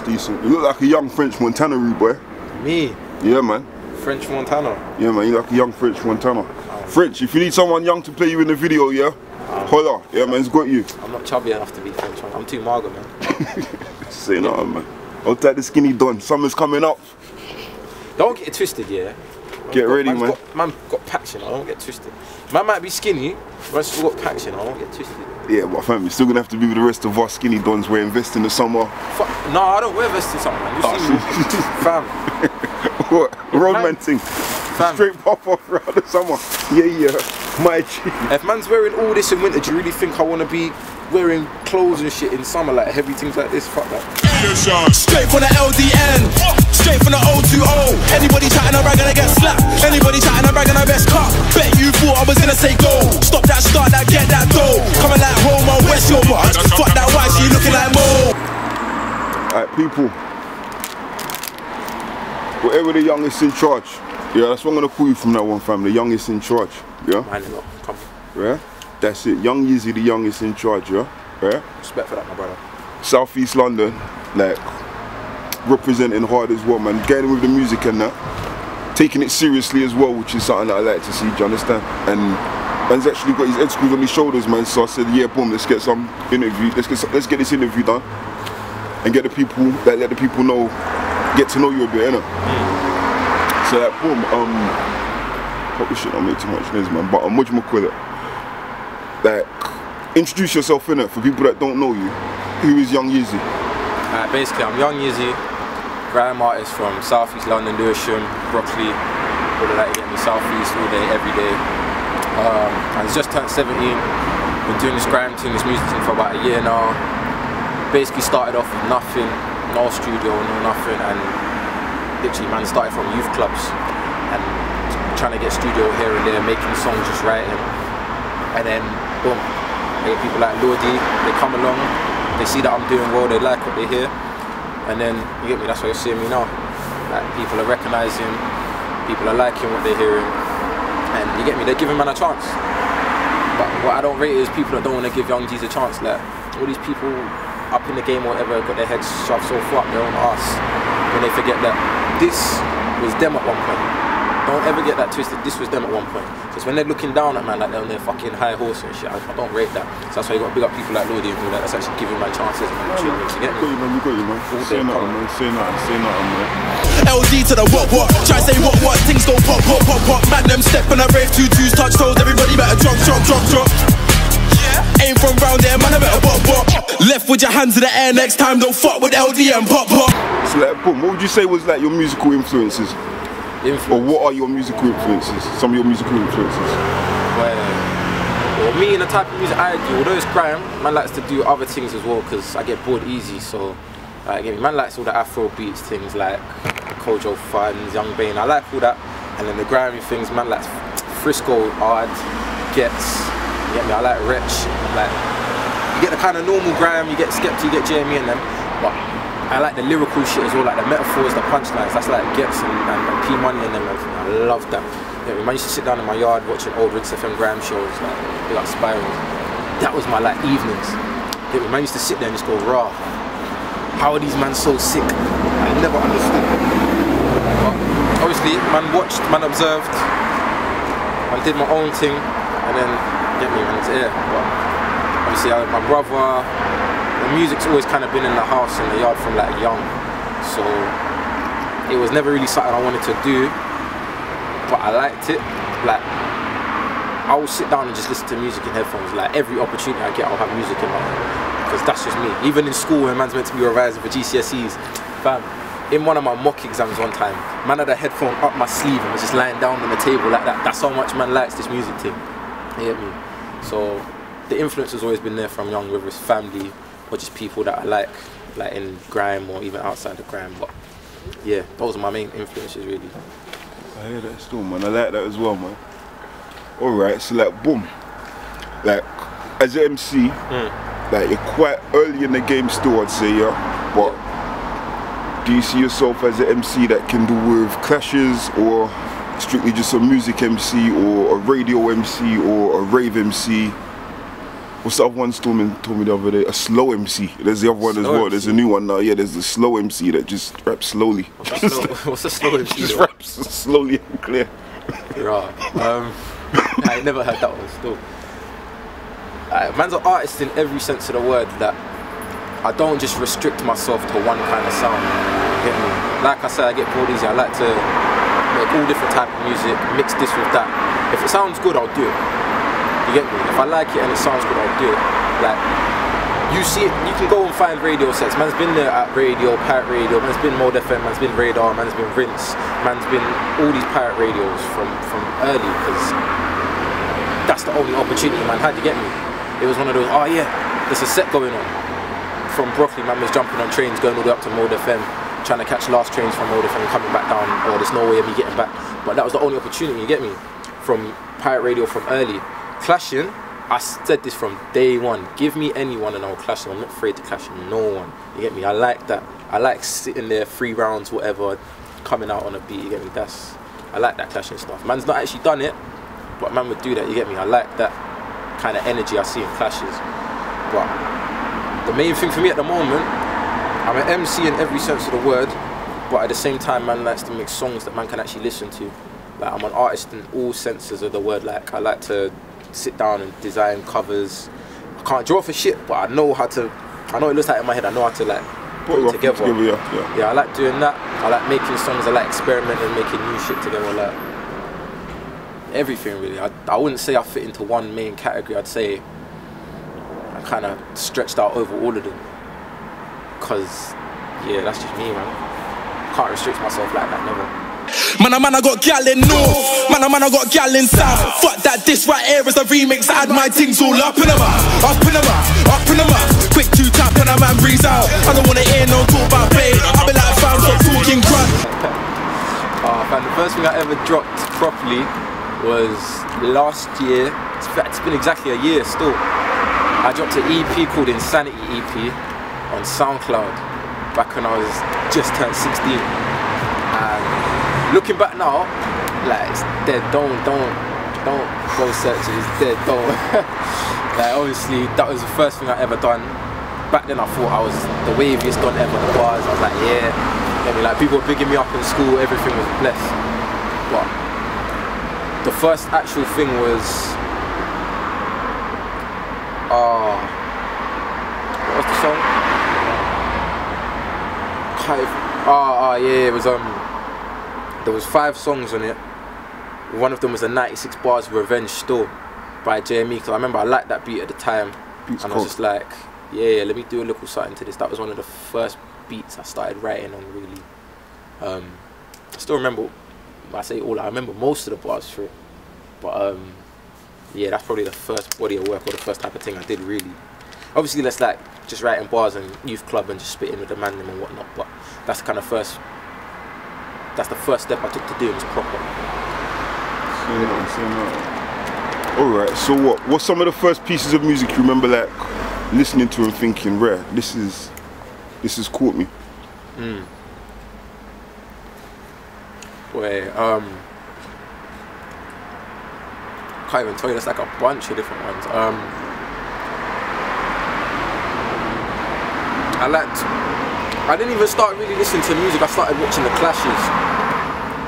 decent. You look like a young French Montana, rude boy. Me? Yeah, man. French Montana? Yeah, man, you look like a young French Montana. French, if you need someone young to play you in the video, yeah? Holla. Yeah, man, it's got you. I'm not chubby enough to be French, man. I'm too mager, man. Say nothing, man. I'll take the skinny done. Summer's coming up. Don't get it twisted, yeah? Get ready, man. Man got packs, you know, don't get twisted. Man might be skinny, but still got packs, you know, don't get twisted. Yeah, but fam, you're still gonna have to be with the rest of us skinny dons. We're investing in the summer. No, I don't wear vests in summer, man. You see me, fam. What? Roadman thing. Fam. Straight pop off throughout the summer. Yeah, my G. If man's wearing all this in winter, do you really think I want to be wearing clothes and shit in summer, like heavy things like this? Fuck that. Straight from the LDN, straight from the 020. Anybody chatting a rag and I get slapped. Anybody chatting a rag and I best cut. Bet you thought I was gonna say go. Stop that, start that, get that dough. Coming like Homo, where's your butt? Fuck that, why she looking like Mo? Alright, people. Whatever the youngest in charge. Yeah, that's what I'm gonna call you from now on, fam. The youngest in charge. Yeah? Man, no, come on. Yeah? That's it. Young Yizzy, the youngest in charge, yeah? Yeah? Respect for that, my brother. South East London, like, representing hard as well, man. Getting with the music and that. Taking it seriously as well, which is something that I like to see, do you understand? And man's actually got his head screwed on his shoulders, man. So I said, yeah, boom, let's get some interview. Let's get this interview done. And get the people, let the people know, get to know you a bit, innit? So like, boom, probably shouldn't make too much noise, man, but what do you call it? Like, introduce yourself, innit, for people that don't know you. Who is Young Yizzy? Basically, I'm Young Yizzy, grime artist from South East London, Lewisham, Brockley, all of that, you get me, South East all day, every day. I just turned 17, been doing this grime thing, this music thing for about a year now. Basically started off with nothing, no studio, no nothing, and literally, man, started from youth clubs and trying to get studio here and there, making songs, just writing. And then, boom, I get people like Lordy, they come along, they see that I'm doing well, they like what they hear. And then, you get me, that's why you're seeing me now. Like, people are recognising, people are liking what they're hearing. And you get me, they're giving man a chance. But what I don't rate is people that don't want to give Young G's a chance. Like, all these people up in the game or whatever got their heads shoved so far up their own arse when they forget that this was them at one point. Don't ever get that twisted, this was them at one point. Just when they're looking down at man like they're on their fucking high horse and shit, I don't rate that. So that's why you got to big up people like Lordy and all that, that's actually giving man chances and shit, you get me? We got you, man. Say nothing, man. Say nothing, man. LD to the what, try to say what, things go pop, man them step on a rave, tutus, touch toes, everybody better drop. Aim from round there, man, I better bop. Left with your hands in the air, next time don't fuck with LD and pop. So like, boom, what would you say was like your musical influences? Or what are your musical influences? Some of your musical influences? Well, me and the type of music I do, although it's grime, man likes to do other things as well because I get bored easy. So, like, man likes all the Afro beats things like Kojo Funds, Young Bane. I like all that. And then the grimy things, man likes Frisco, Hard, Gets. You get me? I like Wretch. Like, you get the kind of normal grime, you get Skepta, you get Jamie and them. But I like the lyrical shit as well, like the metaphors, the punchlines. That's like Gets and P Money and them. I love that. Yeah, man used to sit down in my yard watching old Rinse FM grime shows, like Spirals. That was my like evenings. Yeah, man used to sit there and just go, raw. How are these man so sick? I never understood. But obviously, man watched, man observed, man did my own thing, and then get me, man, it's here. But obviously, my brother, the music's always kind of been in the house in the yard from like young, so it was never really something I wanted to do, but I liked it. Like, I will sit down and just listen to music in headphones. Like, every opportunity I get, I'll have music in my head, because that's just me. Even in school, when man's meant to be revising for GCSEs, fam, in one of my mock exams one time, man had a headphone up my sleeve and was just lying down on the table like that. That's how much man likes this music thing. You get me? So the influence has always been there from young, whether it's family or just people that I like in grime or even outside of grime. But yeah, those are my main influences really. I hear that still, man. I like that as well, man. Alright, so like, boom. Like, as an MC, like, you're quite early in the game still, I'd say, yeah? But do you see yourself as an MC that can do with clashes, or strictly just a music MC, or a radio MC, or a rave MC? What What's the other one Stormin told me the other day? A slow MC. There's the other one as well. MC. There's a new one now. Yeah, there's the slow MC that just raps slowly. What's a slow MC? Just raps slowly and clear. Right. I ain't never heard that one still. Man's an artist in every sense of the word. That I don't just restrict myself to one kind of sound. You get me? Like I said, I get bored easy. I like to make all different type of music, mix this with that. If it sounds good, I'll do it. You get me? If I like it and it sounds good, I'll do it. Like, you see it, you can go and find radio sets. Man's been there at radio, Pirate Radio, man's been Mode FM, man's been Radar, man's been Rinse, man's been all these pirate radios from early, because that's the only opportunity man had, to get me. It was one of those, oh yeah, there's a set going on. From Broccoli, man was jumping on trains, going all the way up to Mode FM, trying to catch last trains from Mode FM, coming back down, or there's no way of me getting back. But that was the only opportunity, you get me? From Pirate Radio, from early. Clashing, I said this from day one. Give me anyone and I'll clash them. I'm not afraid to clash no one. You get me? I like that. I like sitting there, 3 rounds, whatever, coming out on a beat. You get me? I like that clashing stuff. Man's not actually done it, but man would do that. You get me? I like that kind of energy I see in clashes. But the main thing for me at the moment, I'm an MC in every sense of the word, but at the same time, man likes to make songs that man can actually listen to. Like, I'm an artist in all senses of the word. Like, I like to sit down and design covers. I can't draw for shit, but I know how to. I know it looks like in my head. I know how to like put it together. Yeah, I like doing that. I like making songs. I like experimenting, making new shit together. Like everything really. I wouldn't say I fit into one main category. I'd say I kind of stretched out over all of them. Cause yeah, that's just me, man. Can't restrict myself like that, never. Man, I got gal in north. Man, I got gal in south. Fuck that, this right here is a remix. I had my things all up in the mouth, up in the mouth, up in the mouth. Quick 2 tap and a man breeze out. I don't wanna hear no talk about babe. I be like fam, so talking crap. Man, the first thing I ever dropped properly was last year. It's been exactly a year still. I dropped an EP called Insanity EP on SoundCloud back when I was just turned 16. And looking back now, like it's dead. Don't go search it. It's dead. Don't. Like obviously, that was the first thing I ever done. Back then, I thought I was the waviest done ever. The bars, I was like, yeah. I mean, like people were bigging me up in school. Everything was blessed. But the first actual thing was, what was the song? Yeah, it was there was 5 songs on it. One of them was the 96 Bars of Revenge Store by JME, because I remember I liked that beat at the time. And I was just like, yeah, let me do a little something to this. That was one of the first beats I started writing on, really. I still remember, I say all, I remember most of the bars for it. But yeah, that's probably the first body of work or the first type of thing I did, really. Obviously, that's like just writing bars and youth club and just spitting with the man and whatnot, but that's kind of that's the first step I took to doing this proper. Alright, so what's some of the first pieces of music you remember like listening to and thinking, rare, this has caught me? Boy, can't even tell you, there's like a bunch of different ones. I didn't even start really listening to music. I started watching the clashes.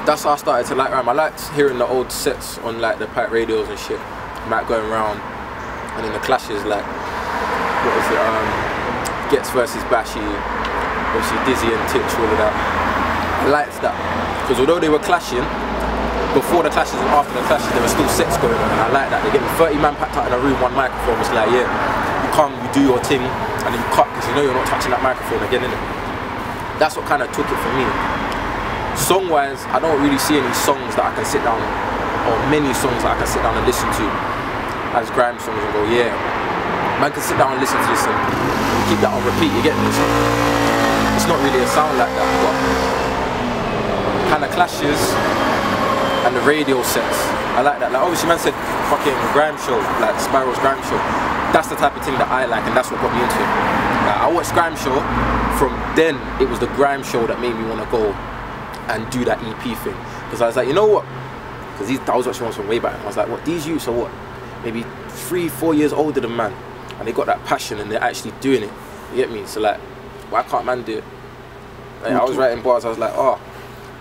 That's how I started to like rhyme. I liked hearing the old sets on like the pirate radios and shit. Matt going around, and then the clashes like, what was it? Gets versus Bashi, obviously Dizzy and Titch, all of that. I liked that because although they were clashing, before the clashes and after the clashes, there were still sets going on. And I like that. They get 30 man packed out in a room, one microphone. It's like, yeah, you come, you do your thing, and then you cut because you know you're not touching that microphone again, innit? That's what kind of took it for me. Song-wise, I don't really see any songs that I can sit down, or many songs that I can sit down and listen to as grime songs and go, yeah, man can sit down and listen to this and keep that on repeat, you get me? It's not really a sound like that, but kind of clashes and the radio sets, I like that. Like obviously man said fucking Grime show, like Spiral's Grime show. That's the type of thing that I like, and that's what got me into it. Like, I watched Grime show. From then, it was the Grime show that made me want to go and do that EP thing. Because I was like, you know what? Because I was watching ones from way back. And I was like, what? These youths are what? Maybe 3-4 years older than man. and they got that passion and they're actually doing it. You get me? So like, why can't man do it? Like, I was writing bars, I was like, oh,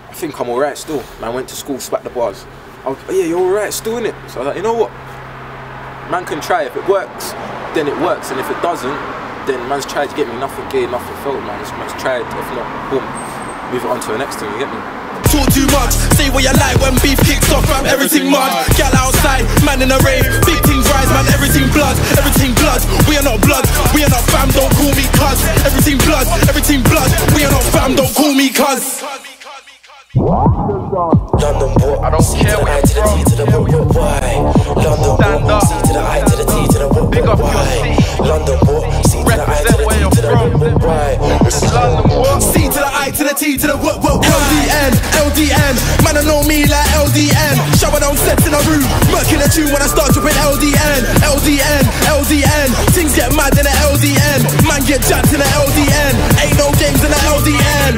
I think I'm alright still. And I went to school, spat the bars. I was, oh yeah, you're alright still, innit? So I was like, you know what? Man can try. If it works, then it works. And if it doesn't, then man's tried to get me nothing gained, nothing felt, man. Man's tried, if not, boom, move it on to the next thing, you get me? Talk too much, say what you like when beef kicks off, man, everything mud. Gal outside, man in a rave, big things rise, man, everything blood, everything blood. We are not blood, we are not fam, don't call me cuz. Everything blood, we are not fam, don't call me cuz. London boy, I don't care where you're from. to the why? London boy, C to the I to the T to the Big up your why? city. London boy, C to the I to the T to the why? It's London boy. C to the I to the T to the LDN, LDN. Man, I know me like LDN. Shower down sets in a room, murking a tune when I start dripping LDN, LDN, LDN. Things get mad in the LDN, man get jacked in the LDN.